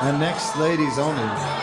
And next, ladies only.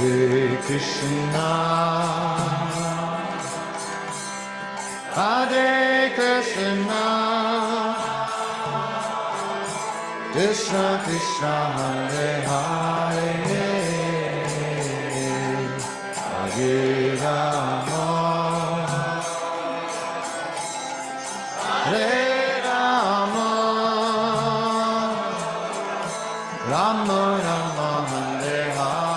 Hare Krishna, Hare Krishna, Krishna Krishna, Hare Hare, Hare Rama, Hare Rama, Rama Rama, Hare Hare.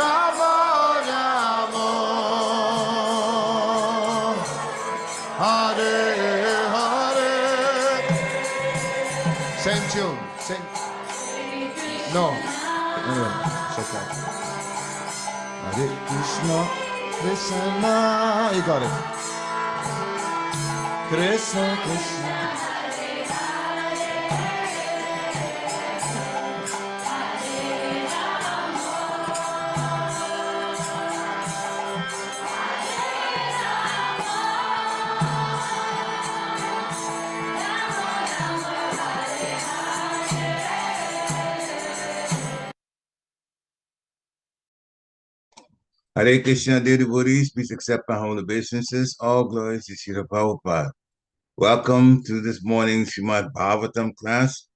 Rama Rama Hare Hare. Same tune. Same. No. No. It's okay. Hare Krishna, Krishna. You got it. Krishna, Krishna. Hare Krishna, dear devotees, please accept my humble obeisances. All glories to Srila Prabhupada. Welcome to this morning's Srimad Bhagavatam class,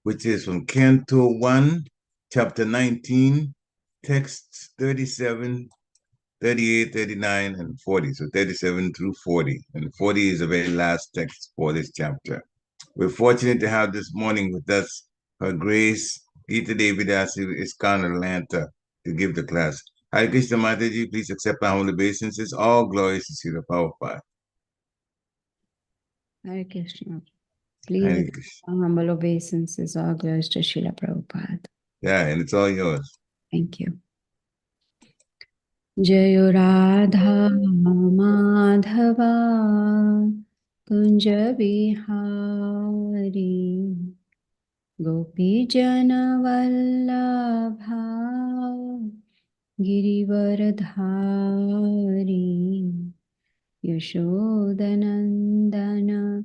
which is from Canto 1, Chapter 19, texts 37, 38, 39, and 40. So 37 through 40. And 40 is the very last text for this chapter. We're fortunate to have this morning with us Her Grace Gita Devi Dasi Iskana Atlanta to give the class. Hare Krishna Mataji, please accept my humble obeisances. All glories to Srila Prabhupada. Hare Krishna. Please accept our humble obeisances. All glories to Srila Prabhupada. Yeah, and it's all yours. Thank you. Jayo Radha Madhava Kunja Bihari Gopi Jana Vallabha Girivaradhari Yashodanandana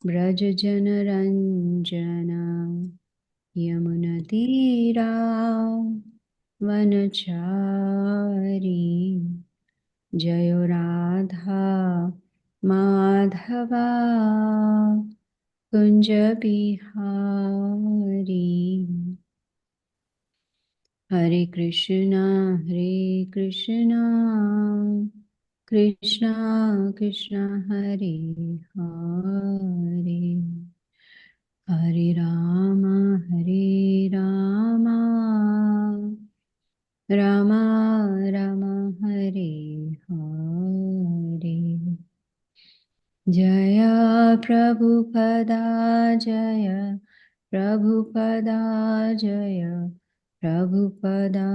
Brajajana Ranjana Yamunatira Vanachari Jayo Radha Madhava Kunja Bihari Hare Krishna Krishna Krishna Hare Hare Hare Rama Rama Rama Hare Hare Jaya Prabhupada Jaya Prabhupada Jaya Prabhupada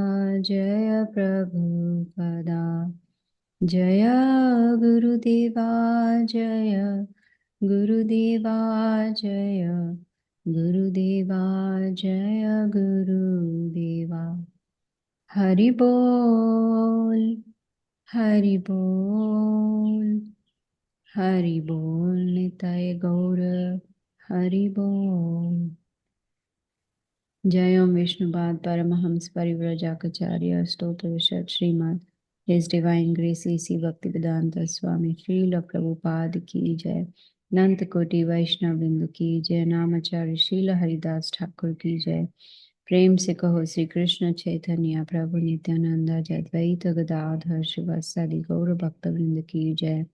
Jaya Prabhupada Jaya Gurudeva Jaya Gurudeva Jaya Gurudeva Jaya Gurudeva Hari Bol Hari Bol Hari Bol Nitai Gaura Hari Bol Jai Om Vishnupad Paramahams Parivrajakacarya Stotra Vishad Srimad His Divine Grace A.C. Bhaktivedanta Swami Srila Prabhupada Ki Jai Nant Koti Vaishnav Bindu Ki Jai Namacharya Srila Haridas Thakur Ki Jai प्रेम से कहो श्री कृष्ण चैतन्य प्रभु नित्यानंद जय द्वैत गदाधर शिवासादि गौर भक्तवृंद की जय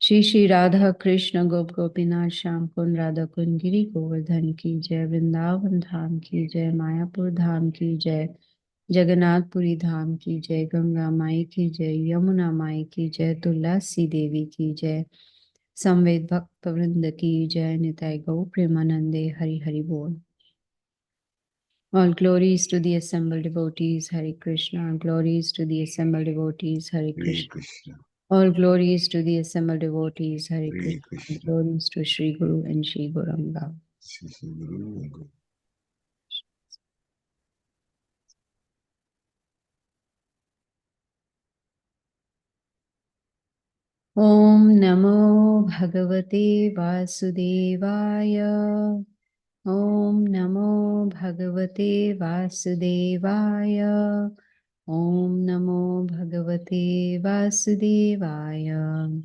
श्री श्री राधा कृष्ण गोप गोपीनाथ श्याम कुंड राधा कुंड गिरी गोवर्धन की जय वृंदावन धाम की जय मायापुर धाम की जय जगन्नाथपुरी धाम की जय गंगा माई की जय यमुना माई की जय तुलसी देवी की जय संवेद भक्त वृंद की जय निताय गौ प्रेमानंदे हरि हरि बोल। All glories to the assembled devotees, Hare Krishna. Glories to the assembled devotees, Hare Krishna. All glories to the assembled devotees, Hare Krishna. Glories to Sri Guru and Sri Gauranga. Om Namo Bhagavate Vasudevaya. Om Namo Bhagavate Vasudevaya. Om Namo Bhagavate Vasudevaya.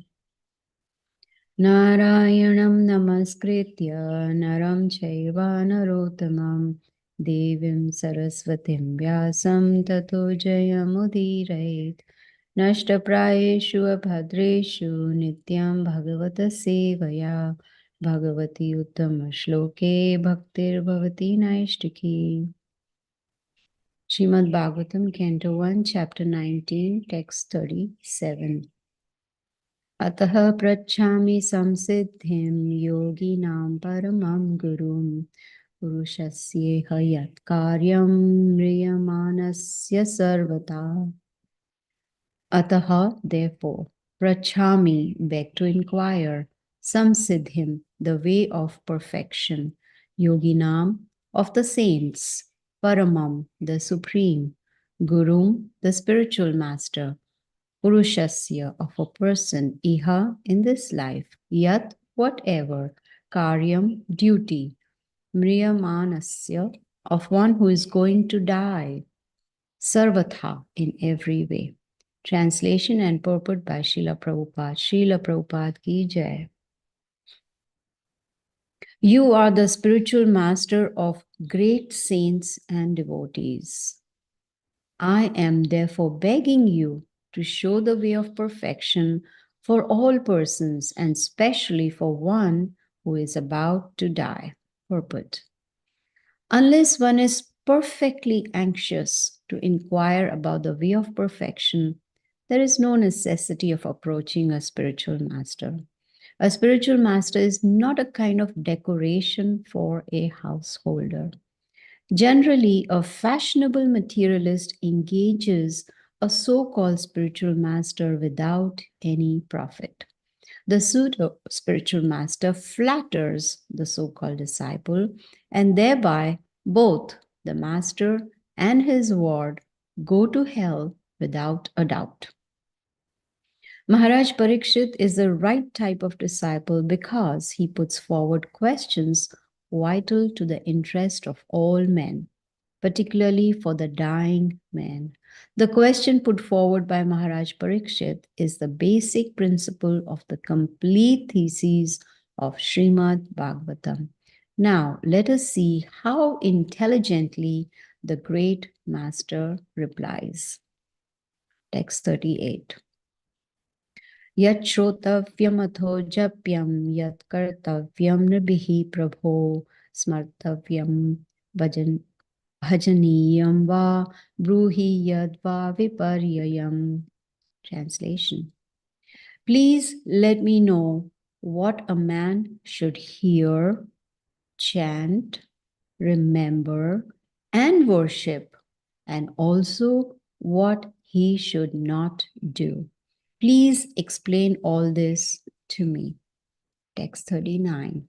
Narayanam Namaskritya Naram Chaiva Narottamam Devim Saraswatim Vyasam Tato Jayamudirayet Nashtaprayeshu Abhadreshu Nityam Bhagavata Sevaya Bhagavati Uttama Shloke Bhaktir Bhavati Naishtiki. Srimad Bhagavatam, Canto 1, Chapter 19, Text 37. Ataha prachami samsiddhim yoginam paramam gurum purushasyeha yat karyam mriyamanasya sarvata. Ataha, therefore, prachami, beg to inquire, samsiddhim, the way of perfection, yoginam, of the saints, paramam, the supreme, gurum, the spiritual master, purushasya, of a person, iha, in this life, yat, whatever, karyam, duty, mriyamanasya, of one who is going to die, sarvatha, in every way. Translation and purport by Srila Prabhupada. Srila Prabhupada ki jai. You are the spiritual master of great saints and devotees. I am therefore begging you to show the way of perfection for all persons and especially for one who is about to die. Purport. Unless one is perfectly anxious to inquire about the way of perfection, there is no necessity of approaching a spiritual master. A spiritual master is not a kind of decoration for a householder. Generally, a fashionable materialist engages a so called spiritual master without any profit. The pseudo spiritual master flatters the so called disciple, and thereby both the master and his ward go to hell without a doubt. Maharaj Parikshit is the right type of disciple because he puts forward questions vital to the interest of all men, particularly for the dying man. The question put forward by Maharaj Parikshit is the basic principle of the complete thesis of Srimad Bhagavatam. Now, let us see how intelligently the great master replies. Text 38. Yat shrotavyamato japyam yat kartavyam nabhihi prabho smartavyam bhajaniyam va bruhi yad va viparyayam. Translation. Please let me know what a man should hear, chant, remember, and worship, and also what he should not do. Please explain all this to me. Text 39.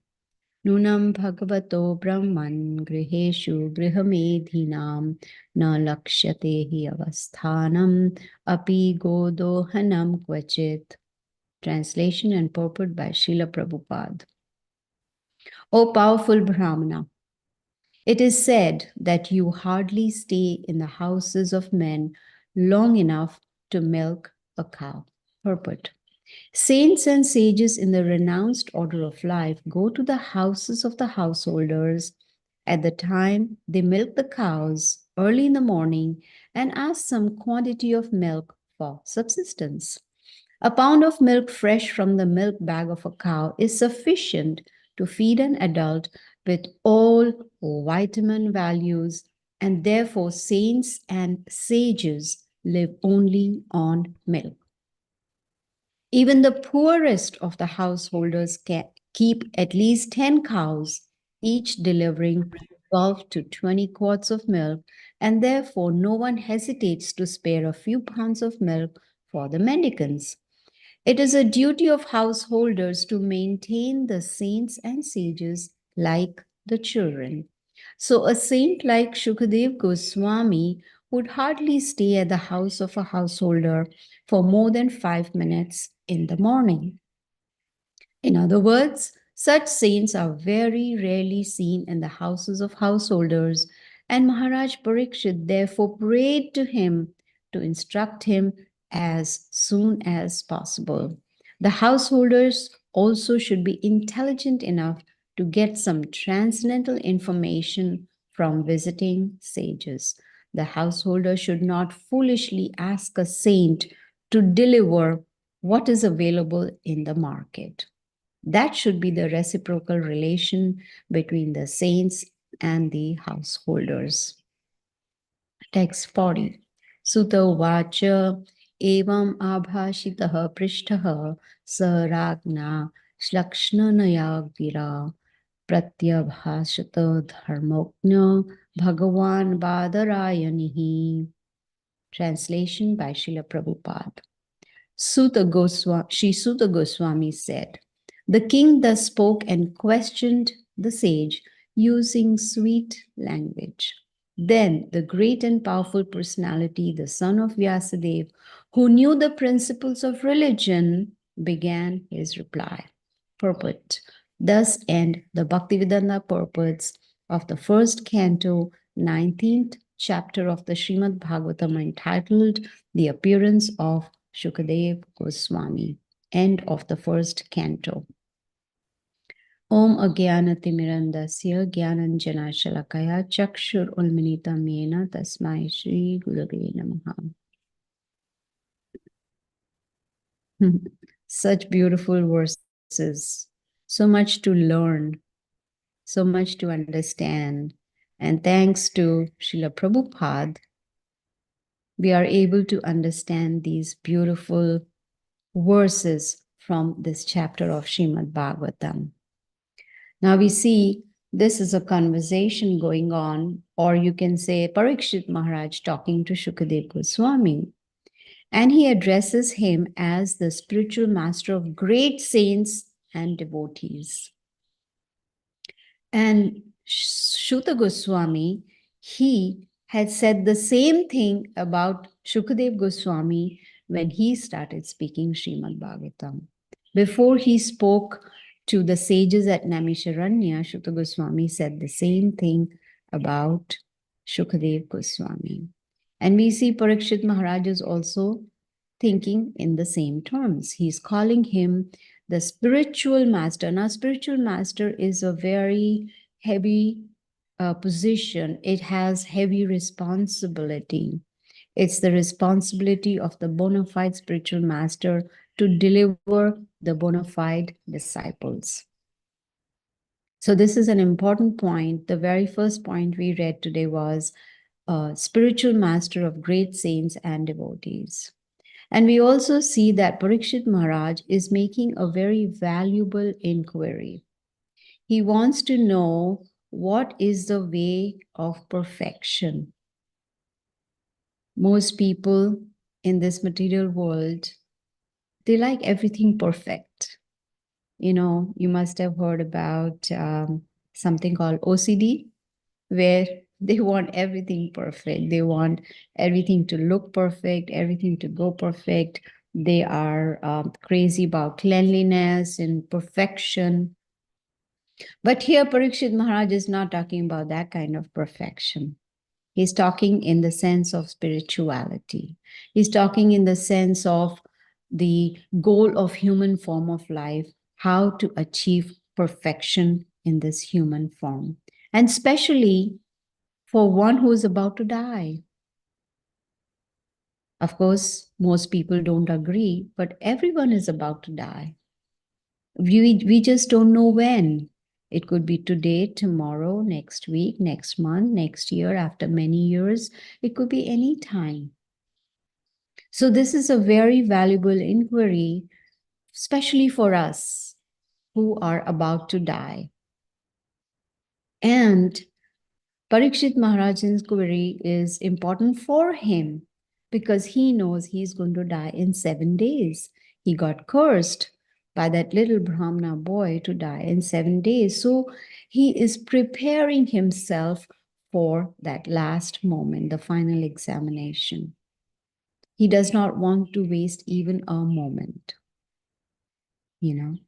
Nunam bhagavato brahman griheshu grihamedhinam na lakshyate hi avasthanam api godohanam kvachit. Translation and purport by Srila Prabhupada. O powerful Brahmana, it is said that you hardly stay in the houses of men long enough to milk a cow. Purport. Saints and sages in the renounced order of life go to the houses of the householders at the time they milk the cows early in the morning and ask some quantity of milk for subsistence. A pound of milk fresh from the milk bag of a cow is sufficient to feed an adult with all vitamin values, and therefore saints and sages live only on milk. Even the poorest of the householders keep at least 10 cows, each delivering 12 to 20 quarts of milk, and therefore no one hesitates to spare a few pounds of milk for the mendicants. It is a duty of householders to maintain the saints and sages like the children. So a saint like Shukadev Goswami would hardly stay at the house of a householder for more than 5 minutes in the morning. In other words, such saints are very rarely seen in the houses of householders, and Maharaj Parikshit therefore prayed to him to instruct him as soon as possible. The householders also should be intelligent enough to get some transcendental information from visiting sages. The householder should not foolishly ask a saint to deliver what is available in the market. That should be the reciprocal relation between the saints and the householders. Text 40. Sutta Uvacha Evam Abhashitah Prishtah Saragna Shlakshnanaya Gira Pratyabhashata Dharmoknya Bhagavan Badarayanihi. Translation by Srila Prabhupada. Sri Sutta Goswami said, the king thus spoke and questioned the sage using sweet language. Then the great and powerful personality, the son of Vyasadeva, who knew the principles of religion, began his reply. Purport. Thus end the Bhaktivedanta purports of the first canto, 19th chapter of the Srimad Bhagavatam, entitled The Appearance of Shukadev Goswami. End of the first canto. Om Agyanatimirandasya Gyananjana Shalakaya Chakshur Ulminitam Yena Tasmai Shri Gurave Namaha. Such beautiful verses, so much to learn, so much to understand. And thanks to Srila Prabhupada, we are able to understand these beautiful verses from this chapter of Srimad Bhagavatam. Now we see this is a conversation going on, or you can say Parikshit Maharaj talking to Shukadev Goswami. And he addresses him as the spiritual master of great saints and devotees. And Shuta Goswami, he had said the same thing about Shukadev Goswami when he started speaking Srimad Bhagavatam. Before he spoke to the sages at Naimisharanya, Shuta Goswami said the same thing about Shukadev Goswami. And we see Parikshit Maharaj is also thinking in the same terms. He's calling him the spiritual master. Now, spiritual master is a very heavy position. It has heavy responsibility. It's the responsibility of the bona fide spiritual master to deliver the bona fide disciples. So this is an important point. The very first point we read today was spiritual master of great saints and devotees. And we also see that Parikshit Maharaj is making a very valuable inquiry. He wants to know what is the way of perfection. Most people in this material world, they like everything perfect. You know, you must have heard about something called OCD, where they want everything perfect. They want everything to look perfect, everything to go perfect. They are crazy about cleanliness and perfection. But here, Parikshit Maharaj is not talking about that kind of perfection. He's talking in the sense of spirituality. He's talking in the sense of the goal of human form of life, how to achieve perfection in this human form. And especially for one who is about to die. Of course, most people don't agree, but everyone is about to die. We just don't know when. It could be today, tomorrow, next week, next month, next year, after many years. It could be any time. So this is a very valuable inquiry, especially for us who are about to die. And Parikshit Maharaj's query is important for him because he knows he's going to die in 7 days. He got cursed by that little Brahmana boy to die in 7 days. So he is preparing himself for that last moment, the final examination. He does not want to waste even a moment, you know.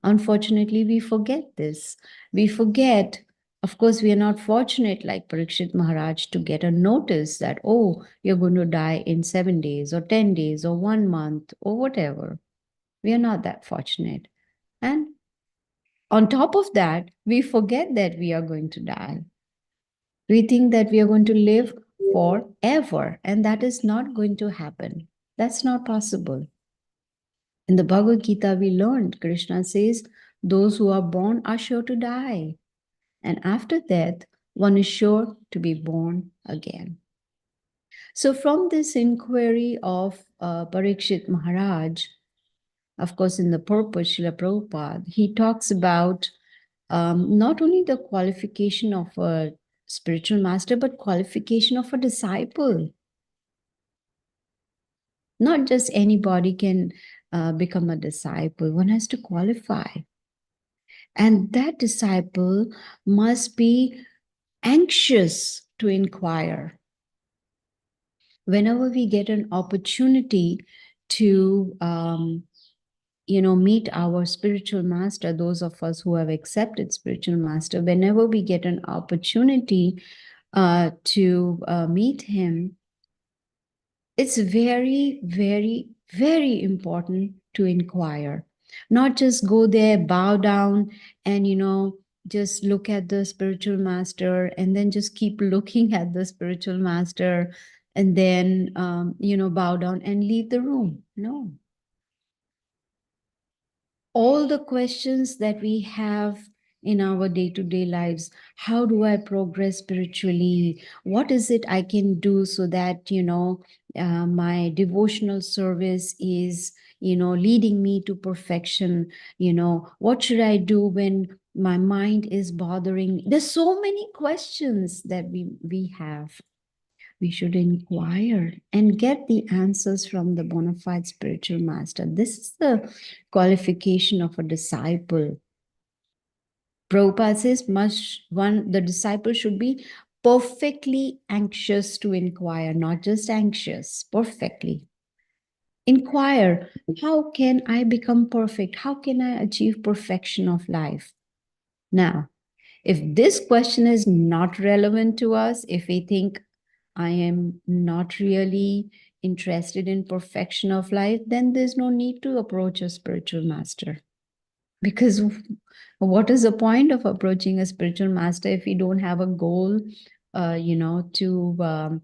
Unfortunately, we forget this. We forget. Of course, we are not fortunate like Parikshit Maharaj to get a notice that, oh, you're going to die in 7 days or 10 days or 1 month or whatever. We are not that fortunate. And on top of that, we forget that we are going to die. We think that we are going to live forever, and that is not going to happen. That's not possible. In the Bhagavad Gita, we learned, Krishna says, those who are born are sure to die. And after death, one is sure to be born again. So from this inquiry of Parikshit Maharaj, of course, in the purpose, Srila Prabhupada, he talks about not only the qualification of a spiritual master, but qualification of a disciple. Not just anybody can become a disciple. One has to qualify. And that disciple must be anxious to inquire. Whenever we get an opportunity to meet our spiritual master, those of us who have accepted spiritual master, whenever we get an opportunity to meet him, it's very, very, very important to inquire. Not just go there, bow down, and just look at the spiritual master, and then just keep looking at the spiritual master, and then bow down and leave the room. No. All the questions that we have in our day-to-day lives, how do I progress spiritually? What is it I can do so that my devotional service is leading me to perfection? What should I do when my mind is bothering me? There's so many questions that we have. We should inquire and get the answers from the bona fide spiritual master. This is the qualification of a disciple. Prabhupada says, the disciple should be perfectly anxious to inquire, not just anxious, perfectly. Inquire, how can I become perfect? How can I achieve perfection of life? Now, if this question is not relevant to us, if we think, I am not really interested in perfection of life, then there's no need to approach a spiritual master. Because what is the point of approaching a spiritual master if we don't have a goal, to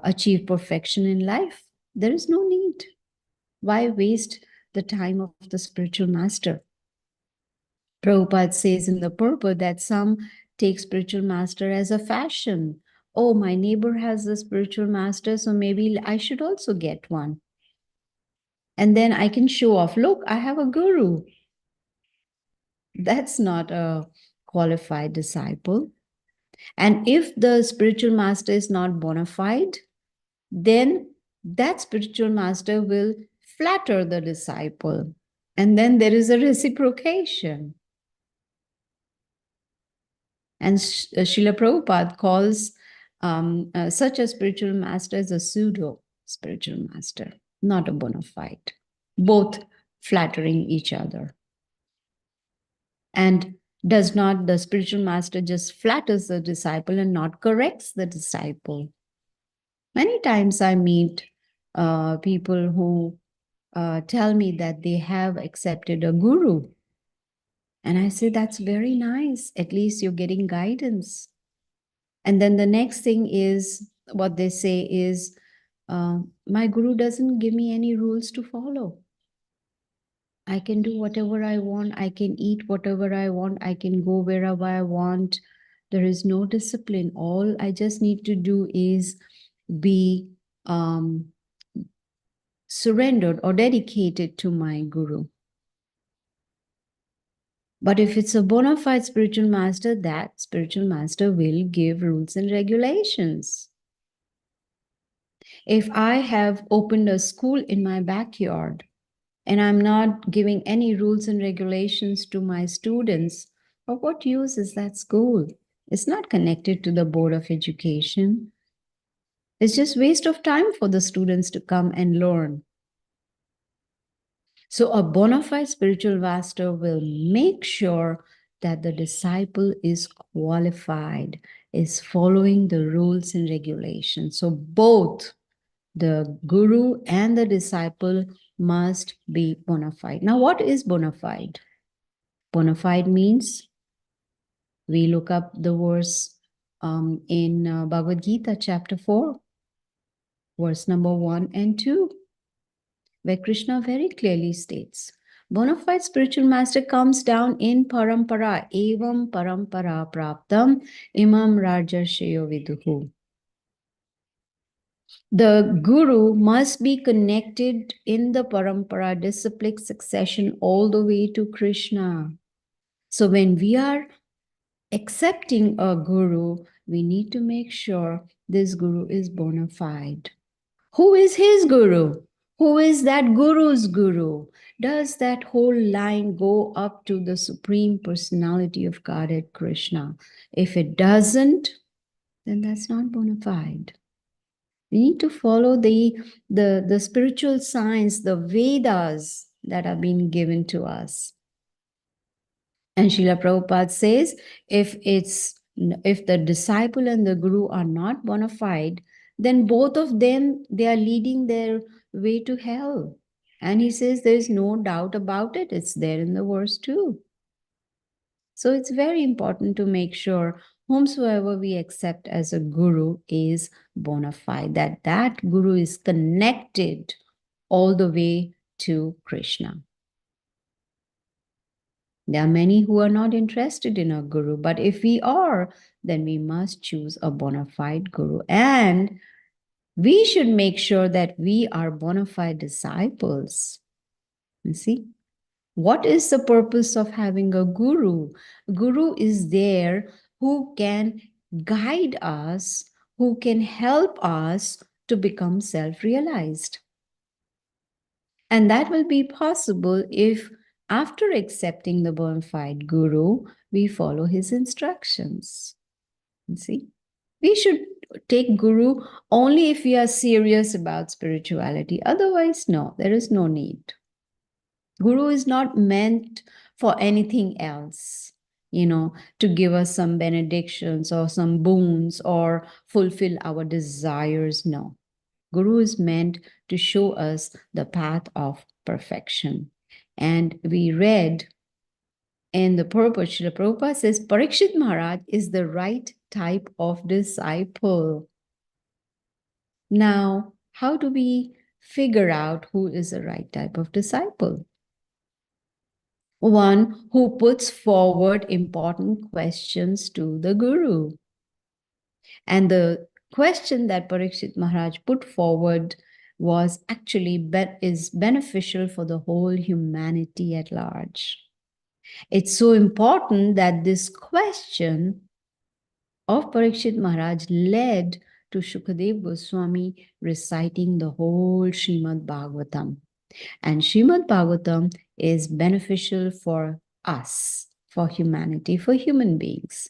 achieve perfection in life? There is no need. Why waste the time of the spiritual master? Prabhupada says in the purport that some take spiritual master as a fashion. Oh, my neighbor has a spiritual master, so maybe I should also get one. And then I can show off, look, I have a guru. That's not a qualified disciple. And if the spiritual master is not bona fide, then that spiritual master will flatter the disciple. And then there is a reciprocation. And Srila Prabhupada calls such a spiritual master as a pseudo spiritual master, not a bona fide, both flattering each other. And does not the spiritual master just flatters the disciple and not corrects the disciple? Many times I meet people who tell me that they have accepted a guru. And I say, that's very nice. At least you're getting guidance. And then the next thing is, what they say is, my guru doesn't give me any rules to follow. I can do whatever I want. I can eat whatever I want. I can go wherever I want. There is no discipline. All I just need to do is be surrendered or dedicated to my guru. But if it's a bona fide spiritual master, that spiritual master will give rules and regulations. If I have opened a school in my backyard and I'm not giving any rules and regulations to my students, of what use is that school? It's not connected to the Board of Education. It's just waste of time for the students to come and learn. So a bona fide spiritual master will make sure that the disciple is qualified, is following the rules and regulations. So both the guru and the disciple must be bona fide. Now, what is bona fide? Bona fide means, we look up the verse in Bhagavad Gita, chapter 4, verse number 1 and 2, where Krishna very clearly states, bona fide spiritual master comes down in parampara, evam parampara praptam imam rajarshayo viduhu. The guru must be connected in the parampara disciplic succession all the way to Krishna. So when we are accepting a guru, we need to make sure this guru is bona fide. Who is his guru? Who is that guru's guru? Does that whole line go up to the Supreme Personality of Godhead Krishna? If it doesn't, then that's not bona fide. We need to follow the spiritual science, the Vedas that are being given to us. And Srila Prabhupada says, if the disciple and the guru are not bona fide, then both of them, they are leading their way to hell. And he says there is no doubt about it. It's there in the verse too. So it's very important to make sure whomsoever we accept as a guru is bona fide, that guru is connected all the way to Krishna. There are many who are not interested in a guru, but if we are, then we must choose a bona fide guru. And we should make sure that we are bona fide disciples. You see? What is the purpose of having a guru? Guru is there who can guide us, who can help us to become self-realized. And that will be possible if, after accepting the bona fide guru, we follow his instructions. You see? We should take guru only if we are serious about spirituality. Otherwise, no, there is no need. Guru is not meant for anything else, to give us some benedictions or some boons or fulfill our desires. No. Guru is meant to show us the path of perfection. And we read in the purport, Srila Prabhupada says, Parikshit Maharaj is the right type of disciple. Now, how do we figure out who is the right type of disciple? One who puts forward important questions to the Guru. And the question that Parikshit Maharaj put forward was actually is beneficial for the whole humanity at large. It's so important that this question of Parikshit Maharaj led to Shukadev Goswami reciting the whole Srimad Bhagavatam. And Srimad Bhagavatam is beneficial for us, for humanity, for human beings.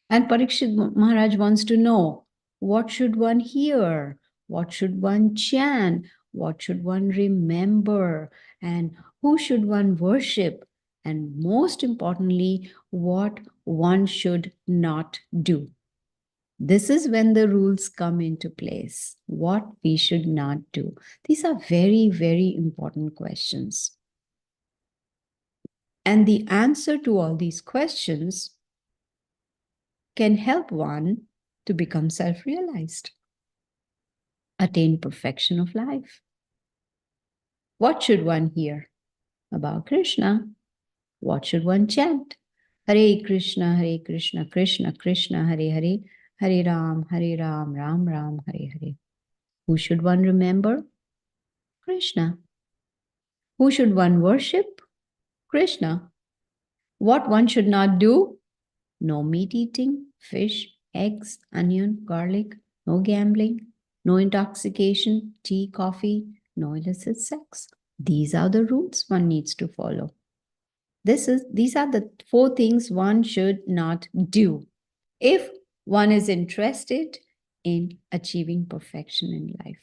And Parikshit Maharaj wants to know, what should one hear? What should one chant? What should one remember? And who should one worship? And most importantly, what one should not do. This is when the rules come into place, what we should not do. These are very, very important questions. And the answer to all these questions can help one to become self-realized, attain perfection of life. What should one hear about Krishna? What should one chant? Hare Krishna, Krishna Krishna, Hare Hare, Hare Ram, Ram Ram, Hare Hare. Who should one remember? Krishna. Who should one worship? Krishna. What one should not do? No meat eating, fish, eggs, onion, garlic, no gambling, no intoxication, tea, coffee, no illicit sex. These are the rules one needs to follow. These are the 4 things one should not do if one is interested in achieving perfection in life.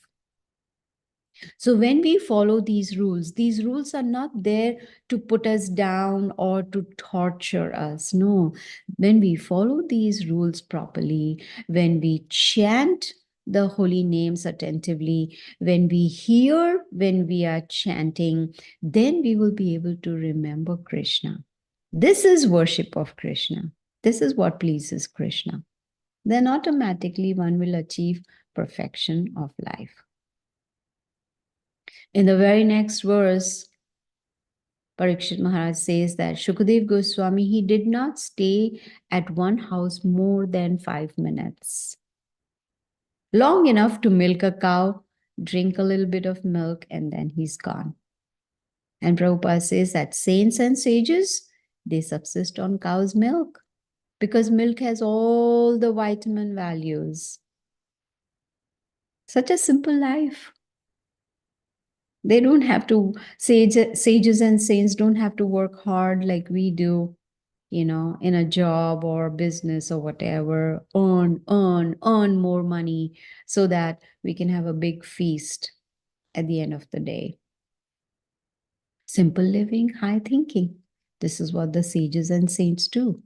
So when we follow these rules are not there to put us down or to torture us. No, when we follow these rules properly, when we chant the holy names attentively, when we hear when we are chanting, then we will be able to remember Krishna. This is worship of Krishna. This is what pleases Krishna. Then automatically one will achieve perfection of life. In the very next verse, Parikshit Maharaj says that Shukadev Goswami, he did not stay at one house more than 5 minutes. long enough to milk a cow, drink a little bit of milk, and then he's gone. And Prabhupada says that saints and sages, they subsist on cow's milk because milk has all the vitamin values. Such a simple life. They don't have to, sages and saints don't have to work hard like we do, in a job or business or whatever, earn more money so that we can have a big feast at the end of the day. Simple living, high thinking. This is what the sages and saints do.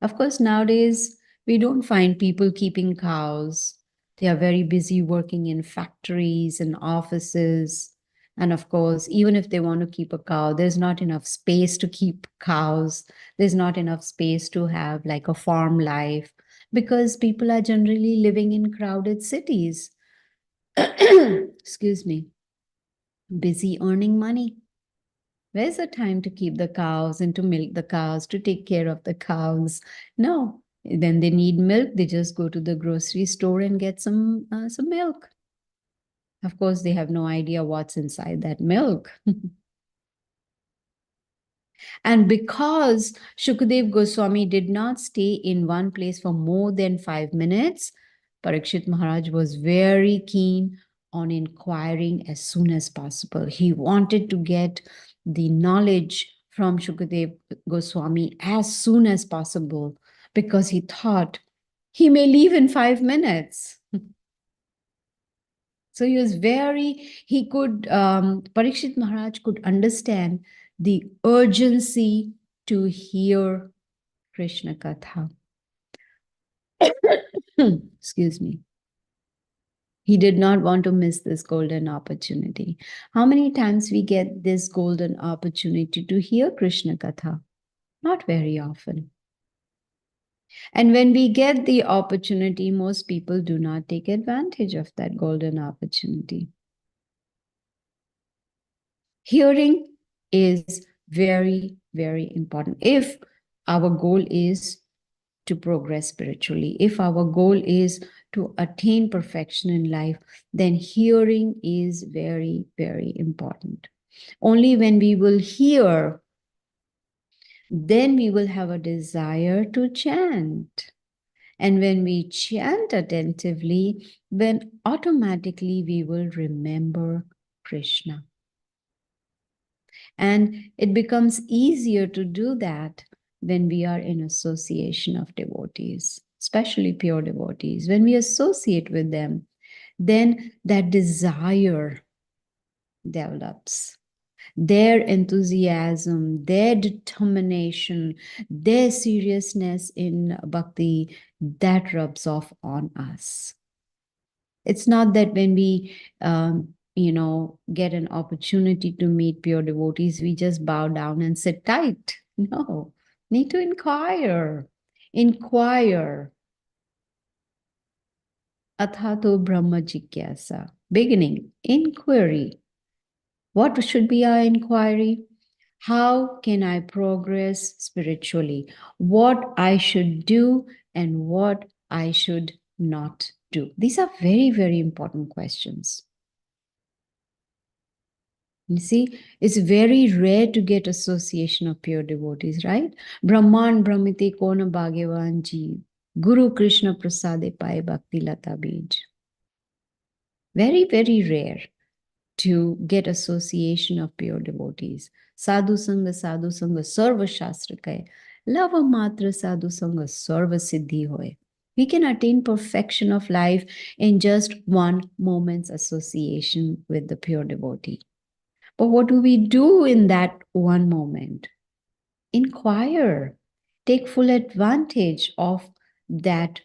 Of course, nowadays, we don't find people keeping cows. They are very busy working in factories and offices. And of course, even if they want to keep a cow, there's not enough space to keep cows. There's not enough space to have like a farm life because people are generally living in crowded cities. Excuse me. Busy earning money. Where's the time to keep the cows and to milk the cows, to take care of the cows? No. Then they need milk. They just go to the grocery store and get some milk. Of course, they have no idea what's inside that milk. And because Shukadev Goswami did not stay in one place for more than 5 minutes, Parikshit Maharaj was very keen on inquiring as soon as possible. He wanted to get the knowledge from Shukadev Goswami as soon as possible because he thought he may leave in 5 minutes. So Parikshit Maharaj could understand the urgency to hear Krishna Katha. Excuse me. He did not want to miss this golden opportunity. How many times we get this golden opportunity to hear Krishna Katha? Not very often. And when we get the opportunity, most people do not take advantage of that golden opportunity. Hearing is very, very important. If our goal is to progress spiritually, if our goal is to attain perfection in life, then hearing is very, very important. Only when we will hear, then we will have a desire to chant. And when we chant attentively, then automatically we will remember Krishna. And it becomes easier to do that when we are in association of devotees, especially pure devotees. When we associate with them, then that desire develops. Their enthusiasm, their determination, their seriousness in bhakti, that rubs off on us. It's not that when we get an opportunity to meet pure devotees, we just bow down and sit tight. No, need to inquire. Inquire. Athato Brahma Jigyasa. Beginning, inquiry. What should be our inquiry? How can I progress spiritually? What I should do and what I should not do. These are very, very important questions. You see, it's very rare to get association of pure devotees, right? Brahman Brahmite Kona Bhagavan Ji, Guru Krishna Prasade Pai Bhakti Lata Bij. Very, very rare to get association of pure devotees. Sadhu Sangha, Sarva Shastra Kai. Lava Matra Sadhu Sangha, Sarva Siddhi Hoy. We can attain perfection of life in just one moment's association with the pure devotee. But what do we do in that one moment? Inquire. Take full advantage of that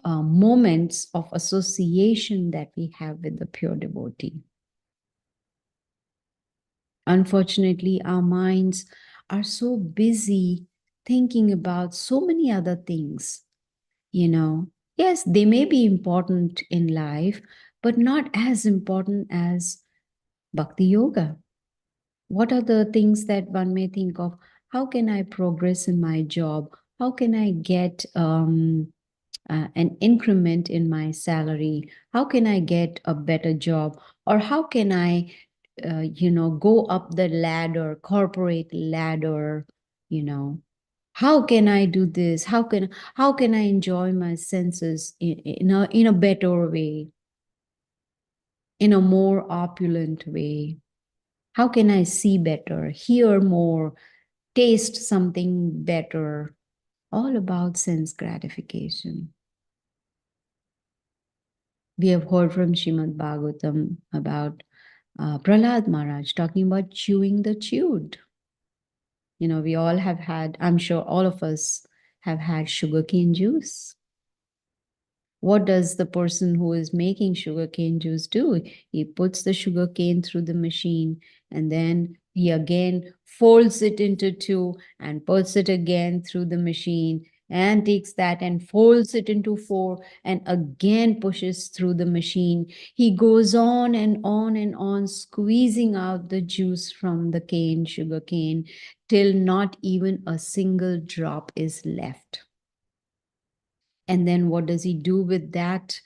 moments of association that we have with the pure devotee. Unfortunately, our minds are so busy thinking about so many other things. Yes, they may be important in life, but not as important as Bhakti Yoga. What are the things that one may think of? How can I progress in my job? How can I get an increment in my salary? How can I get a better job? Or how can I, go up the ladder, corporate ladder, you know? How can I do this? How can I enjoy my senses in a better way, in a more opulent way? How can I see better, hear more, taste something better? All about sense gratification. We have heard from Srimad Bhagavatam about Prahlad Maharaj talking about chewing the chewed. We all have had, I'm sure all of us have had sugarcane juice. What does the person who is making sugarcane juice do? He puts the sugarcane through the machine and then he again folds it into two and puts it again through the machine and takes that and folds it into four and again pushes through the machine. He goes on and on and on, squeezing out the juice from the sugar cane, till not even a single drop is left. And then what does he do with that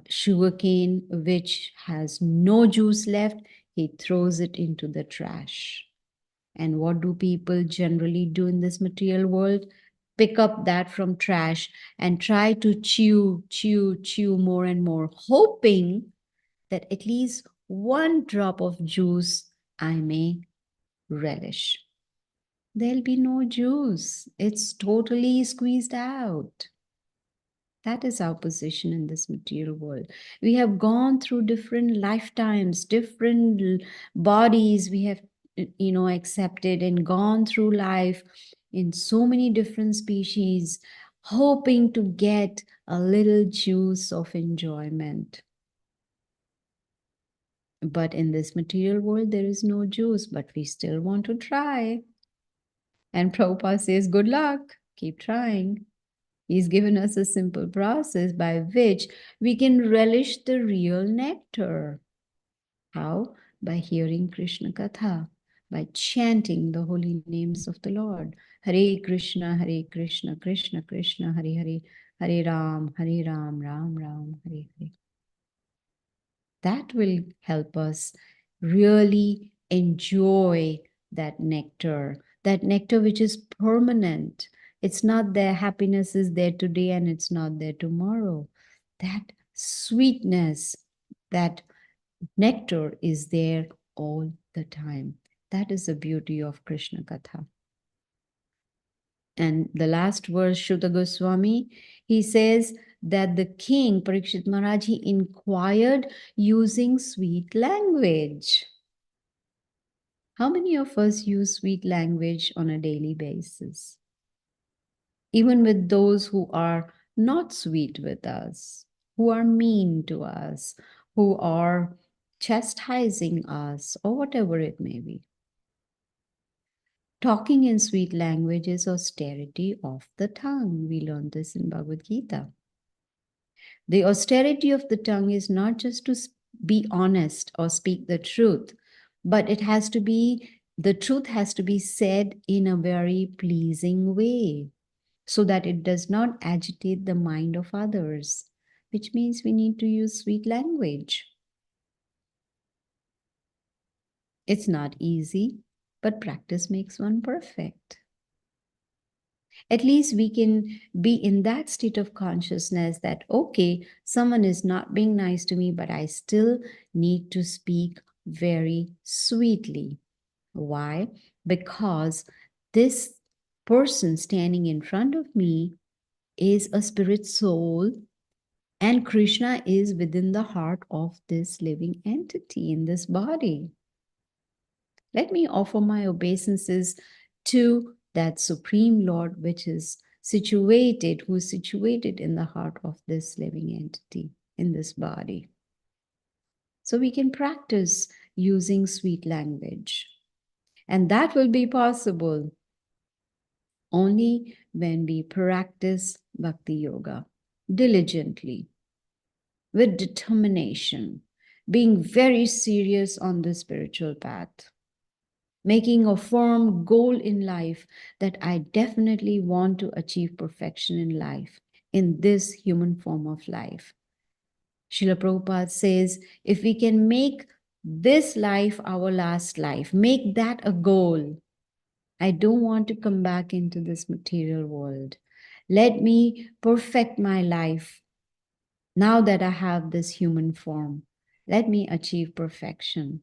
sugar cane which has no juice left? He throws it into the trash. And what do people generally do in this material world? Pick up that from trash and try to chew more and more, hoping that at least one drop of juice I may relish. There'll be no juice. It's totally squeezed out. That is our position in this material world. We have gone through different lifetimes, different bodies we have, accepted and gone through life in so many different species, hoping to get a little juice of enjoyment. But in this material world, there is no juice, but we still want to try. And Prabhupada says, good luck, keep trying. He's given us a simple process by which we can relish the real nectar. How? By hearing Krishna Katha, by chanting the holy names of the Lord. Hare Krishna, Krishna Krishna, Hare Hare, Hare Ram, Ram Ram, Hare Hare. That will help us really enjoy that nectar which is permanent. It's not there, happiness is there today and it's not there tomorrow. That sweetness, that nectar is there all the time. That is the beauty of Krishna Katha. And the last verse, Shuddha Goswami, he says that the king, Parikshit Maharaj, he inquired using sweet language. How many of us use sweet language on a daily basis? Even with those who are not sweet with us, who are mean to us, who are chastising us, or whatever it may be. Talking in sweet language is austerity of the tongue. We learned this in Bhagavad Gita. The austerity of the tongue is not just to be honest or speak the truth, but the truth has to be said in a very pleasing way so that it does not agitate the mind of others, which means we need to use sweet language. It's not easy, but practice makes one perfect. At least we can be in that state of consciousness that, okay, someone is not being nice to me, but I still need to speak very sweetly. Why? Because this person standing in front of me is a spirit soul, and Krishna is within the heart of this living entity in this body. Let me offer my obeisances to that Supreme Lord, who is situated in the heart of this living entity in this body. So we can practice using sweet language. And that will be possible only when we practice Bhakti Yoga diligently, with determination, being very serious on the spiritual path, making a firm goal in life that I definitely want to achieve perfection in life. in this human form of life. Srila Prabhupada says, if we can make this life our last life, make that a goal. I don't want to come back into this material world. Let me perfect my life now that I have this human form. Let me achieve perfection.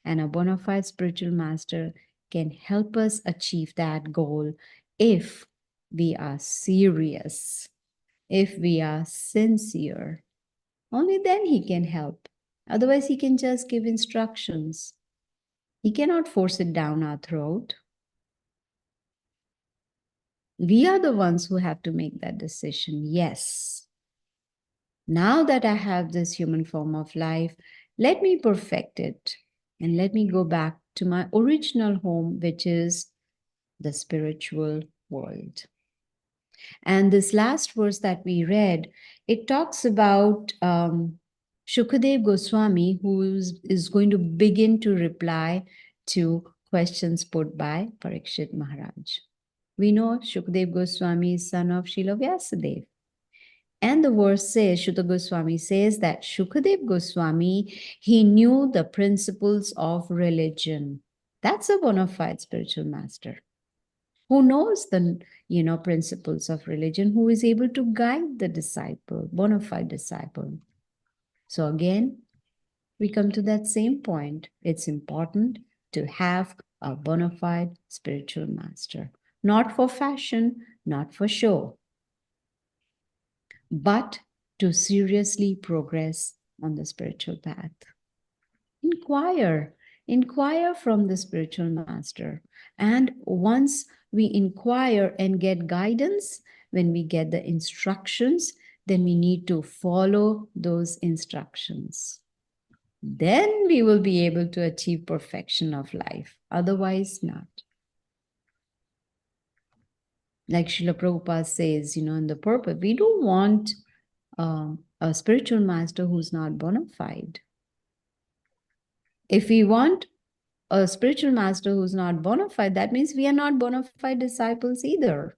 And a bona fide spiritual master can help us achieve that goal if we are serious, if we are sincere. Only then he can help. Otherwise, he can just give instructions. He cannot force it down our throat. We are the ones who have to make that decision. Yes. Now that I have this human form of life, let me perfect it and let me go back to my original home, which is the spiritual world. And this last verse that we read, it talks about Shukadev Goswami, who is going to begin to reply to questions put by Parikshit Maharaj. We know Shukadev Goswami is son of Srila Vyasadeva. And the verse says, Shuta Goswami says that Shukadev Goswami, he knew the principles of religion. That's a bona fide spiritual master who knows the principles of religion, who is able to guide the disciple, bona fide disciple. So again, we come to that same point. It's important to have a bona fide spiritual master, not for fashion, not for show, but to seriously progress on the spiritual path. Inquire from the spiritual master. And once we inquire and get guidance, when we get the instructions, then we need to follow those instructions. Then we will be able to achieve perfection of life. Otherwise, not. Like Srila Prabhupada says, in the purport, we don't want a spiritual master who's not bona fide. If we want a spiritual master who's not bona fide, that means we are not bona fide disciples either.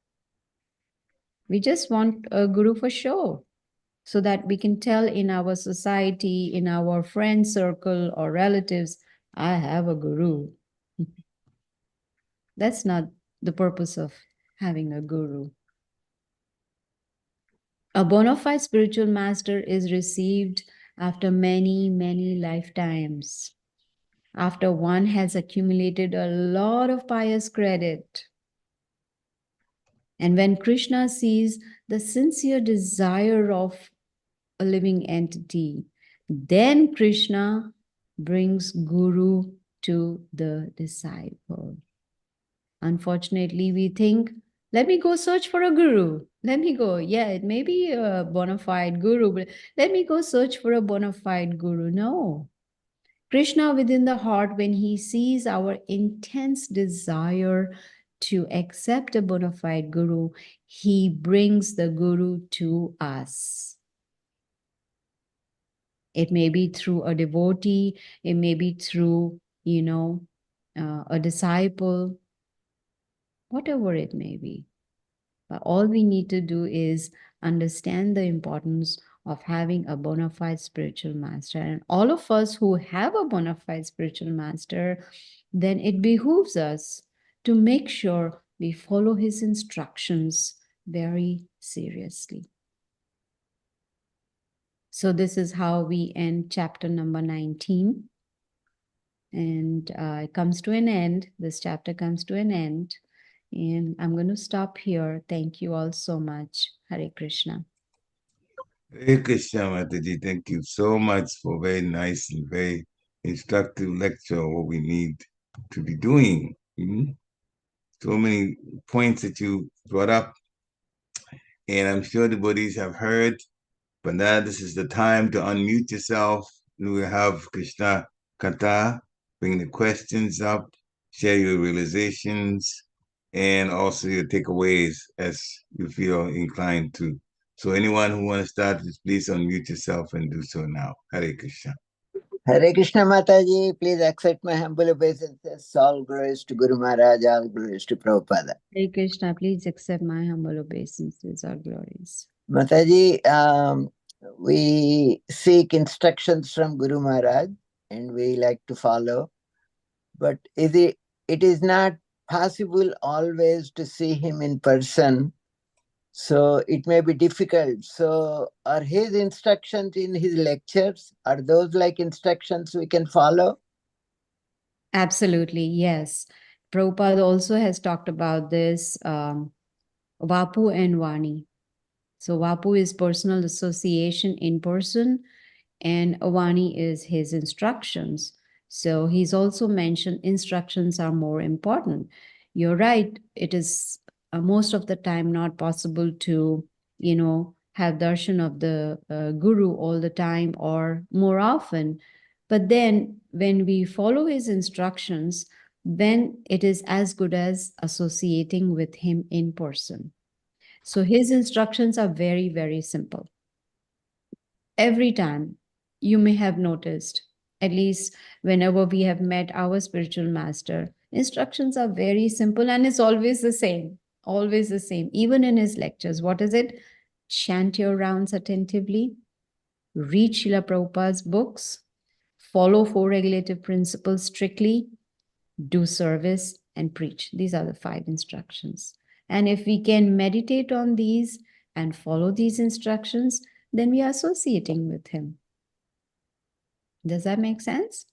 We just want a guru for show, so that we can tell in our society, in our friend circle or relatives, I have a guru. That's not the purpose of having a guru. A bona fide spiritual master is received after many, many lifetimes, after one has accumulated a lot of pious credit. And when Krishna sees the sincere desire of a living entity, then Krishna brings guru to the disciple. Unfortunately, we think, let me go search for a guru. Let me go. Yeah, it may be a bona fide guru, but let me go search for a bona fide guru. No. Krishna within the heart, when he sees our intense desire to accept a bona fide guru, he brings the guru to us. It may be through a devotee, it may be through, a disciple, whatever it may be. But all we need to do is understand the importance of having a bona fide spiritual master. And all of us who have a bona fide spiritual master, then it behooves us to make sure we follow his instructions very seriously. So this is how we end chapter number 19. And it comes to an end. This chapter comes to an end. And I'm going to stop here. Thank you all so much. Hare Krishna. Hare Krishna, Mataji. Thank you so much for a very nice and very instructive lecture on what we need to be doing. So many points that you brought up, and I'm sure the buddies have heard. But now this is the time to unmute yourself. We will have Krishna Kata bring the questions up, share your realizations, and also your takeaways as you feel inclined to. So anyone who wants to start, please unmute yourself and do so now. Hare Krishna. Hare Krishna Mataji, please accept my humble obeisances. All glories to Guru Maharaj, all glories to Prabhupada. Hare Krishna, please accept my humble obeisances or glories. Mataji, we seek instructions from Guru Maharaj and we like to follow. But it is not possible always to see him in person. So it may be difficult. So are his instructions in his lectures? Are those like instructions we can follow? Absolutely, yes. Prabhupada also has talked about this, Vapu and Vani. So Vapu is personal association in person, and Avani is his instructions. So he's also mentioned instructions are more important. You're right, it is most of the time not possible to, have darshan of the guru all the time or more often. But then when we follow his instructions, then it is as good as associating with him in person. So his instructions are very, very simple. Every time you may have noticed, at least whenever we have met our spiritual master, instructions are very simple and it's always the same. Even in his lectures, what is it? Chant your rounds attentively, read Srila Prabhupada's books, follow four regulative principles strictly, do service, and preach. These are the 5 instructions. And if we can meditate on these and follow these instructions, then we are associating with him. Does that make sense?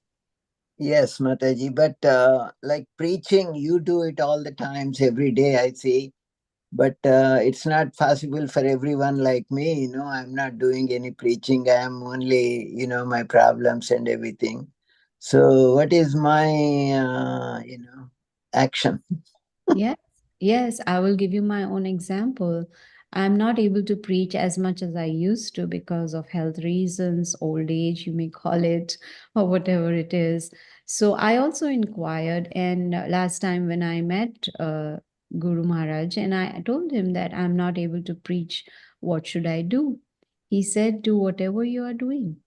Yes, Mataji. But like preaching, you do it all the times, every day, I see. But it's not possible for everyone like me. I'm not doing any preaching. I am only, my problems and everything. So what is my, action? Yes, I will give you my own example. I'm not able to preach as much as I used to because of health reasons, old age, you may call it, or whatever it is. So I also inquired, and last time when I met Guru Maharaj, and I told him that I'm not able to preach, what should I do? He said, do whatever you are doing.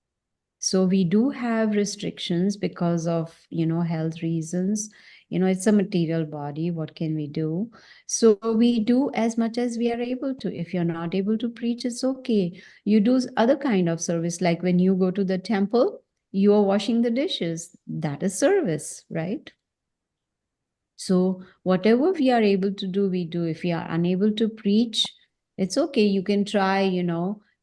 So we do have restrictions because of, health reasons. It's a material body. What can we do? So we do as much as we are able to. If you're not able to preach, it's okay. You do other kind of service, like when you go to the temple, you are washing the dishes. That is service, right? So whatever we are able to do, we do. If we are unable to preach, it's okay. You can try,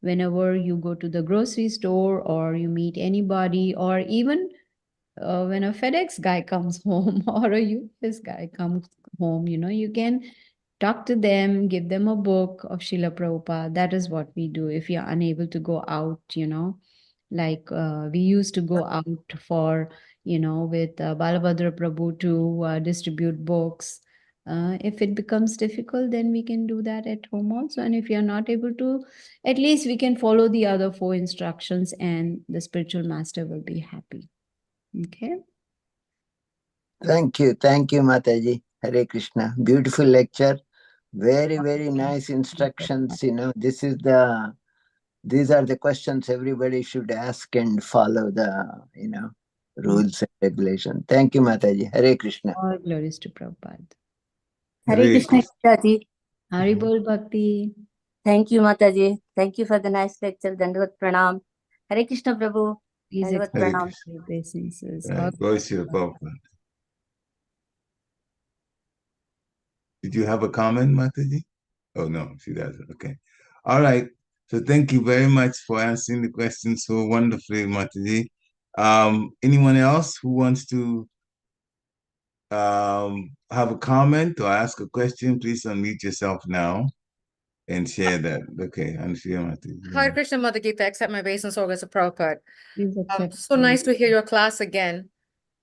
whenever you go to the grocery store or you meet anybody, or even when a FedEx guy comes home or a UPS guy comes home, you can talk to them, give them a book of Srila Prabhupada. That is what we do if you are unable to go out, like we used to go out for, with Balabhadra Prabhu to distribute books. If it becomes difficult, then we can do that at home also. And if you're not able to, at least we can follow the other 4 instructions and the spiritual master will be happy. Okay. Thank you, Mataji. Hare Krishna. Beautiful lecture. Very, very nice instructions. These are the questions everybody should ask and follow the, rules and regulations. Thank you, Mataji. Hare Krishna. All glories to Prabhupada. Hare Hare Krishna, Gita. Hari Bol Bhakti. Thank you, Mataji. Thank you for the nice lecture. Dandavat Pranam. Hare Krishna, Prabhu. Please Dandavat accept Hare Pranam. Krishna. your obeisances. Right. Glory to the Prabhupada. Did you have a comment, Mataji? Oh, no, she doesn't. Okay. All right. So thank you very much for answering the questions so wonderfully, Mataji. Anyone else who wants to have a comment or ask a question, please unmute yourself now and share that. Okay, I'm sure Mataji. Hare Krishna, Mother Gita, accept my obeisance, Organs of Prabhupada. Please accept. So nice to hear your class again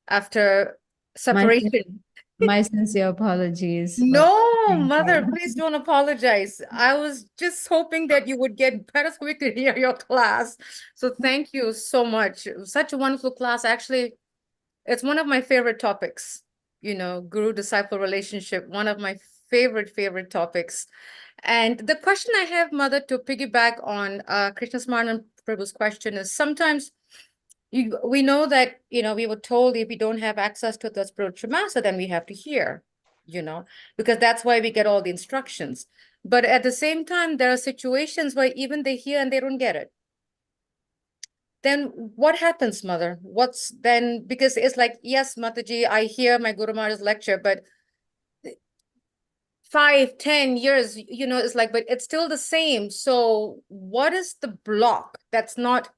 after separation. My sincere apologies. No, Thank Mother, you. please don't apologize. I was just hoping that you would get better so we could hear your class. So thank you so much. Such a wonderful class. Actually, it's one of my favorite topics, guru-disciple relationship, one of my favorite topics. And the question I have, Mother, to piggyback on Krishna Smarnan Prabhu's question is sometimes we know that, we were told if we don't have access to the spiritual master, then we have to hear, because that's why we get all the instructions. But at the same time, there are situations where even they hear and they don't get it. Then what happens, mother? What's then, because it's like, yes, Mataji, I hear my Guru Maharaj's lecture, but 5, 10 years, it's like, but it's still the same. So what is the block that's not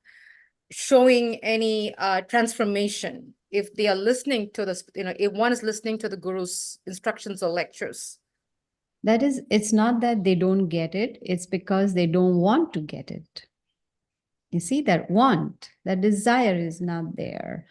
showing any transformation if they are listening to this, if one is listening to the Guru's instructions or lectures? That is, it's not that they don't get it, it's because they don't want to get it. You see, that want, that desire is not there.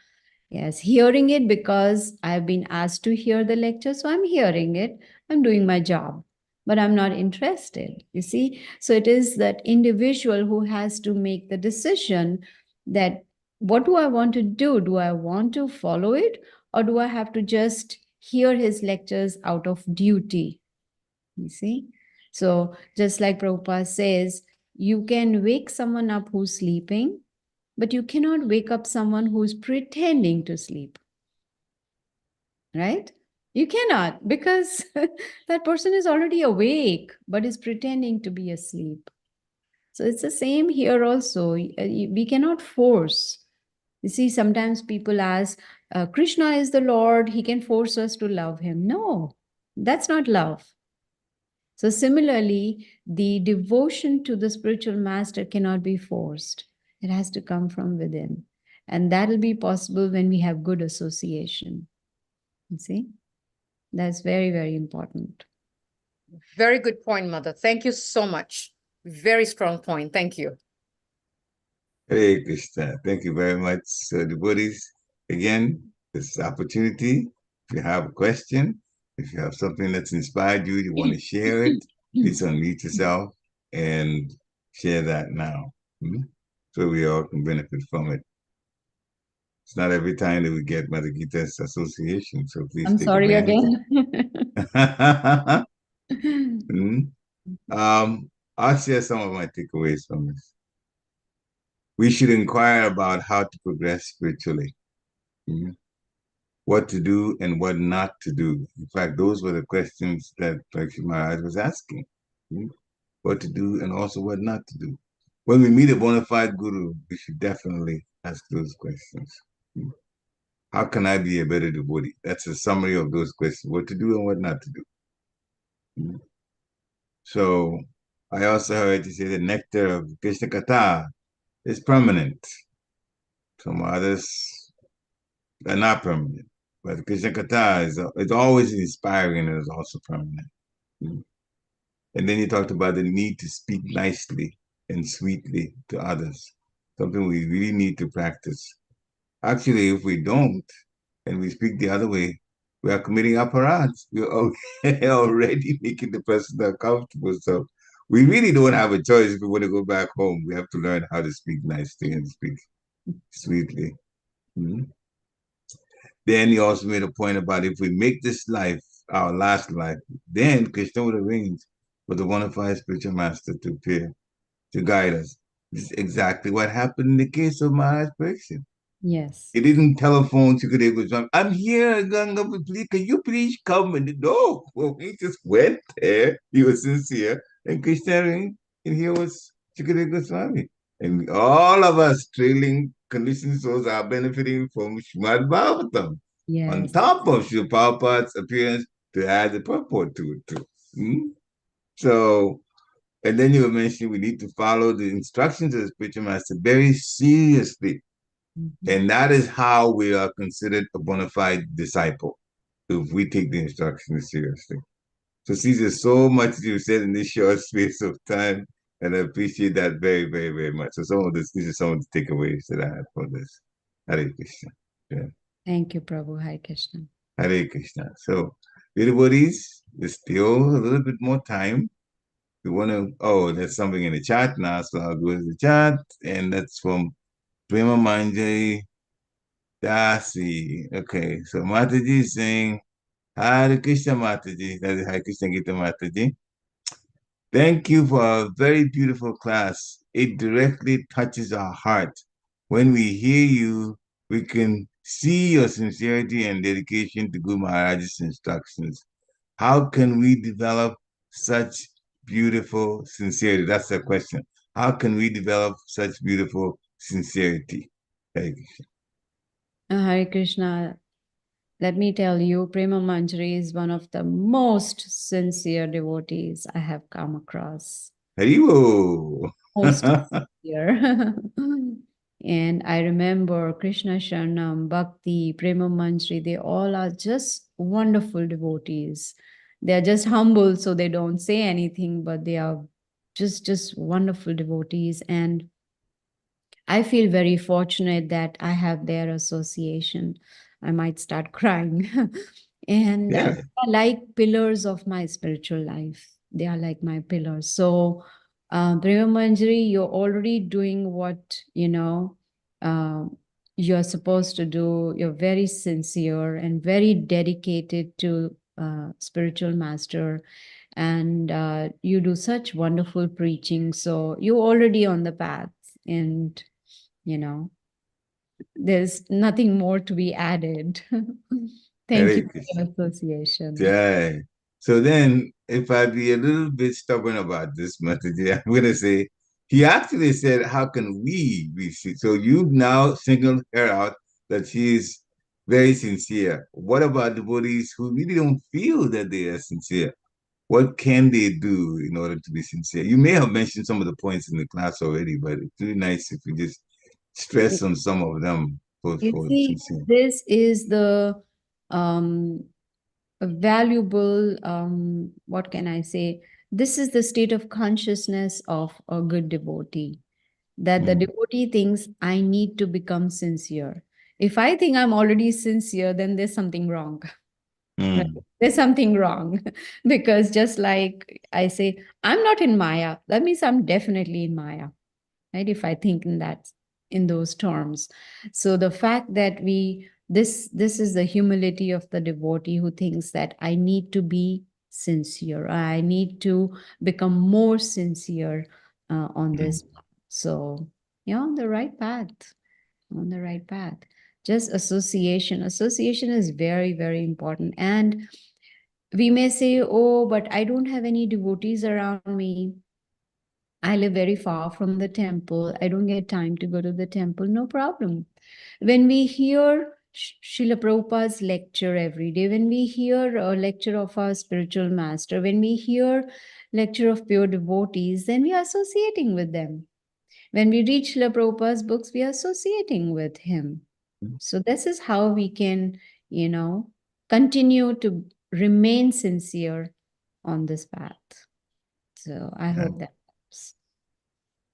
Yes, hearing it because I've been asked to hear the lecture, so I'm hearing it, I'm doing my job, but I'm not interested. You see, so it is that individual who has to make the decision that what do I want to do? Do I want to follow it, or do I have to just hear his lectures out of duty? You see, so just like Prabhupada says, you can wake someone up who's sleeping, but you cannot wake up someone who's pretending to sleep. Right? You cannot, because that person is already awake, but is pretending to be asleep. So it's the same here also. We cannot force. You see, sometimes people ask, Krishna is the Lord, he can force us to love him. No, that's not love. So similarly, the devotion to the spiritual master cannot be forced. It has to come from within. And that will be possible when we have good association. You see? That's very, very important. Very good point, mother. Thank you so much. Very strong point. Thank you. Hare Krishna. Thank you very much, devotees. Again, this is opportunity. If you have a question, if you have something that's inspired you want to share it, please unmute yourself and share that now. So we all can benefit from it. It's not every time that we get Mother Gita's association, so please I'm take sorry advantage. again. I'll share some of my takeaways from this. We should inquire about how to progress spiritually, what to do and what not to do. In fact, those were the questions that Prakshi Maharaj was asking, what to do and also what not to do. When we meet a bona fide guru, we should definitely ask those questions. How can I be a better devotee? That's a summary of those questions, what to do and what not to do. So I also heard you say the nectar of Krishna Katha is permanent. Some others are not permanent. But Krishna Katha is always inspiring and is also permanent. And then you talked about the need to speak nicely and sweetly to others, something we really need to practice. Actually, if we don't, and we speak the other way, we are committing aparadhs. We're already making the person uncomfortable. So we really don't have a choice if we want to go back home. We have to learn how to speak nicely and speak sweetly. Then he also made a point about if we make this life our last life, then Krishna would arrange for the bona fide spiritual master to appear to guide us. This is exactly what happened in the case of Maharaj Pariksit. Yes. He didn't telephone Shukadeva Goswami, I'm here, Ganga, please, can you please come? And no, well, he just went there. He was sincere. And Krishna arranged, and here was Shukadeva Goswami. And all of us trailing conditioned souls are benefiting from Srimad Bhagavatam. Yes. On top of Srila Prabhupada's appearance to add the purport to it too. So, and then you were mentioning we need to follow the instructions of the spiritual master very seriously. And that is how we are considered a bona fide disciple, if we take the instructions seriously. So, Caesar, so much you said in this short space of time, and I appreciate that very, very, very much. So these are some of the takeaways that I had for this. Hare Krishna. Yeah. Thank you, Prabhu. Hare Krishna. Hare Krishna. So, devotees, there's still a little bit more time. We want to, there's something in the chat now, so I'll go to the chat, and that's from Prema Manjari Dasi. Okay, so Mataji is saying, Hare Krishna Mataji. That is Hare Krishna Gita Mataji. Thank you for a very beautiful class. It directly touches our heart. When we hear you, we can see your sincerity and dedication to Guru Maharaj's instructions. How can we develop such beautiful sincerity? That's the question. How can we develop such beautiful sincerity? Hare Krishna. Hare Krishna, let me tell you, Prema Manjari is one of the most sincere devotees I have come across. Haribo. Most sincere. And I remember Krishna Sharanam, Bhakti, Prema Manjari, they all are just wonderful devotees. They are just humble, so they don't say anything, but they are just wonderful devotees. And I feel very fortunate that I have their association. I might start crying. And Yeah. they are like pillars of my spiritual life. They are like my pillars. So, Prema Manjari, you're already doing what, uh, you're supposed to do. You're very sincere and very dedicated to spiritual master. And you do such wonderful preaching. So you're already on the path. And there's nothing more to be added. Thank Hare you for Krishna. your association. Yeah. So then, if I be a little bit stubborn about this message, I'm going to say, he actually said, how can we be sincere? So you've now singled her out that she is very sincere. What about devotees who really don't feel that they are sincere? What can they do in order to be sincere? You may have mentioned some of the points in the class already, but it's really nice if we just stress on some of them You for see, sincere. this is the um, a valuable, what can I say? This is the state of consciousness of a good devotee, that the Mm, devotee thinks, I need to become sincere. If I think I'm already sincere, then there's something wrong. Right? mm, There's something wrong. Because just like I say, I'm not in Maya, that means I'm definitely in Maya. Right? If I think in those terms. So the fact that this is the humility of the devotee who thinks that I need to be sincere. I need to become more sincere on mm. this path. So you're on the right path. On the right path. Just association. Association is very, very important. And we may say, oh, but I don't have any devotees around me. I live very far from the temple. I don't get time to go to the temple. No problem. When we hear Srila Prabhupada's lecture every day, when we hear a lecture of our spiritual master, when we hear lecture of pure devotees, then we are associating with them. When we read Srila Prabhupada's books, we are associating with him. So this is how we can, continue to remain sincere on this path. So I Yeah. hope that helps.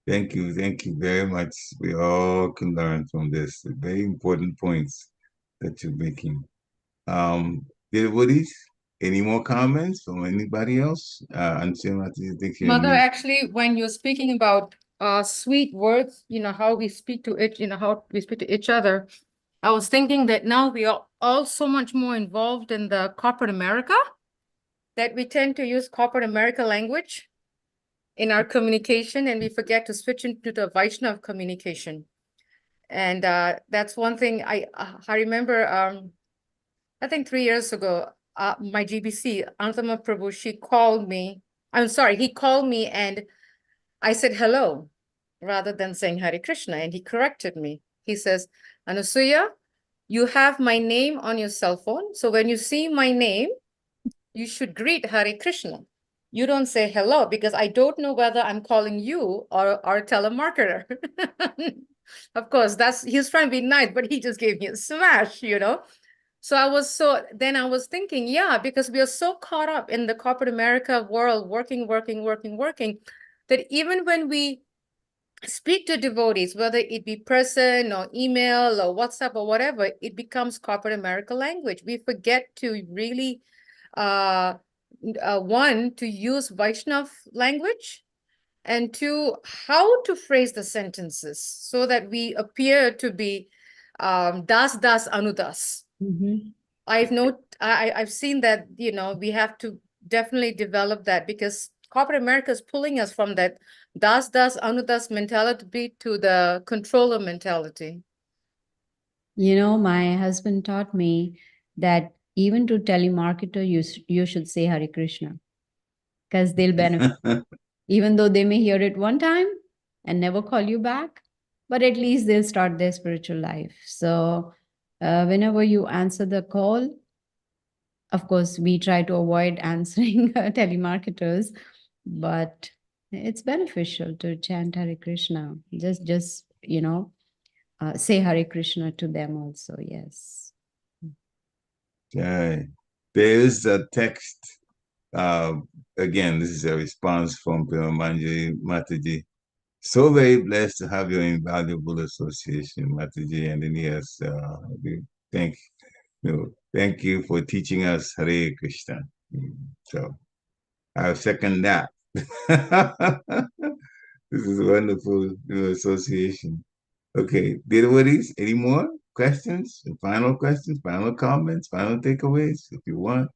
Thank you. Thank you very much. We all can learn from this. Very important points that you're making. Dear Woodies, any more comments from anybody else? And Mataji, I think you're Mother, mute. actually, when you're speaking about sweet words, how we speak to it, how we speak to each other, I was thinking that now we are all so much more involved in the corporate America that we tend to use corporate America language in our communication, and we forget to switch into the Vaishnav communication. And that's one thing I remember, I think 3 years ago, my GBC, Antama Prabhu, she called me. I'm sorry, he called me and I said hello rather than saying Hare Krishna, and he corrected me. He says, Anasuya, you have my name on your cell phone. So when you see my name, you should greet Hare Krishna. You don't say hello because I don't know whether I'm calling you or a telemarketer. Of course, he's trying to be nice, but he just gave me a smash. So then I was thinking, yeah, because we are so caught up in the corporate America world, working, that even when we speak to devotees, whether it be person or email or WhatsApp or whatever, it becomes corporate America language. We forget to really, one, to use Vaishnav language, and two, how to phrase the sentences so that we appear to be das anudas. I've seen that, we have to definitely develop that because corporate America is pulling us from that das anudas mentality to the controller mentality. My husband taught me that even to telemarketer, you should say Hare Krishna. because they'll benefit. Even though they may hear it one time and never call you back, but at least they'll start their spiritual life. So whenever you answer the call, of course, we try to avoid answering telemarketers, but it's beneficial to chant Hare Krishna. Just say Hare Krishna to them also. Yes. Okay. There is a text. Again, this is a response from Manji Mataji. So very blessed to have your invaluable association, Mataji. And then yes, thank thank you for teaching us Hare Krishna. So I second that. This is a wonderful association. Okay, devotees, any more questions? Final questions, final comments, final takeaways? If you want,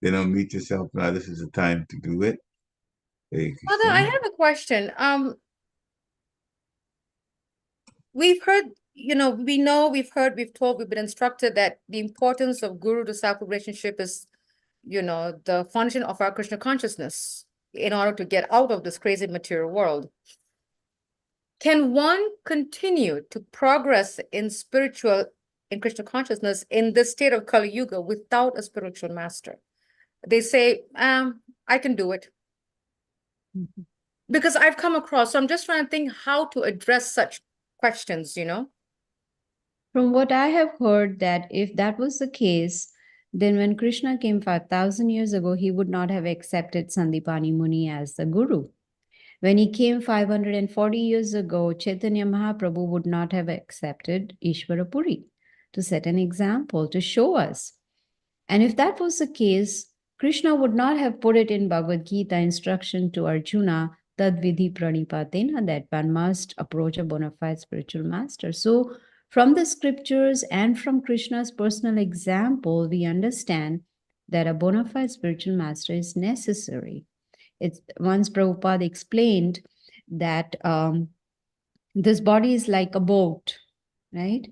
then unmute yourself. Now this is the time to do it. Hare Mother, I Krishna. have a question. We've heard, we've told, we've been instructed that the importance of guru to self relationship is, the foundation of our Krishna consciousness in order to get out of this crazy material world. Can one continue to progress in Krishna consciousness in this state of Kali Yuga without a spiritual master? They say, I can do it. Because I've come across, so I'm just trying to think how to address such questions, From what I have heard, that if that was the case, then when Krishna came 5,000 years ago, he would not have accepted Sandipani Muni as the guru. When he came 540 years ago, Chaitanya Mahaprabhu would not have accepted Ishvara Puri to set an example, to show us. And if that was the case, Krishna would not have put it in Bhagavad Gita instruction to Arjuna, Tad Vidhi Pranipatena, that one must approach a bona fide spiritual master. So from the scriptures and from Krishna's personal example, we understand that a bona fide spiritual master is necessary. It's once Prabhupada explained that this body is like a boat, right?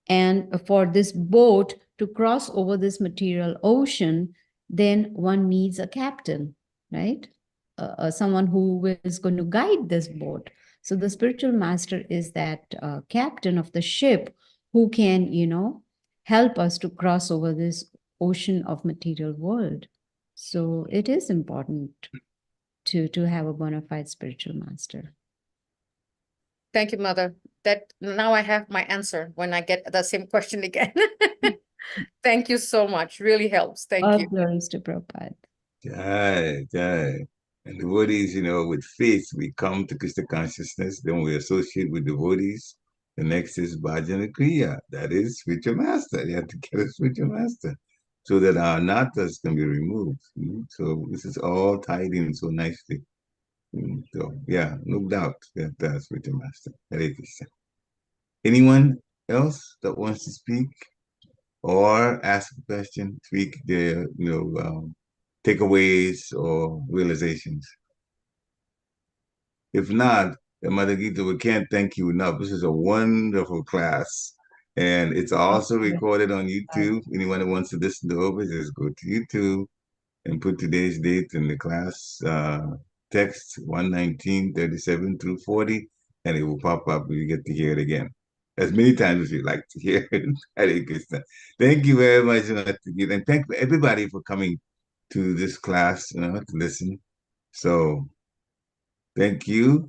And for this boat to cross over this material ocean, then one needs a captain, right? Someone who is going to guide this boat. So the spiritual master is that captain of the ship who can, help us to cross over this ocean of material world. So it is important to have a bona fide spiritual master. Thank you, Mother. That now I have my answer when I get the same question again. Thank you so much. Really helps. Thank All you. glories to Prabhupada. Jai, Jai. And devotees, with faith, we come to Krishna consciousness, then we associate with devotees. The next is Bhajana Kriya. That is spiritual master. You have to get a spiritual master so that our natas can be removed. So this is all tied in so nicely. So yeah, no doubt that that's spiritual master. Hare Krishna. Anyone else that wants to speak or ask a question, speak their, takeaways or realizations? If not, Mother Gita, we can't thank you enough. This is a wonderful class. And it's also recorded on YouTube. Anyone that wants to listen to it, just go to YouTube and put today's date in the class text 119:37 through 40, and it will pop up and you get to hear it again. As many times as you'd like to hear it. Hare Krishna. Thank you very much, and thank everybody for coming to this class, to listen. So, thank you.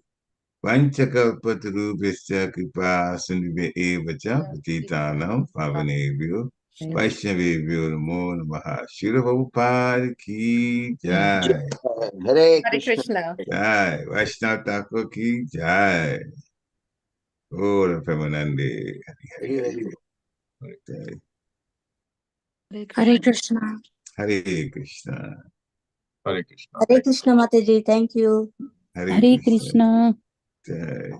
Vanchakalpatarubhyascha kripa sindhubhya eva cha patitanam pavanebhyo Vaishnavebhyo namo namaha. Srila Prabhupada ki jai. Hare Hare Krishna. Krishna. Jai. Vaishnava Thakur ki jai. Ora Premanande. Okay. Hare Krishna. Hare Krishna. Hare Krishna. Hare Krishna, Mataji. Thank you. Hare Krishna. Krishna. Jai.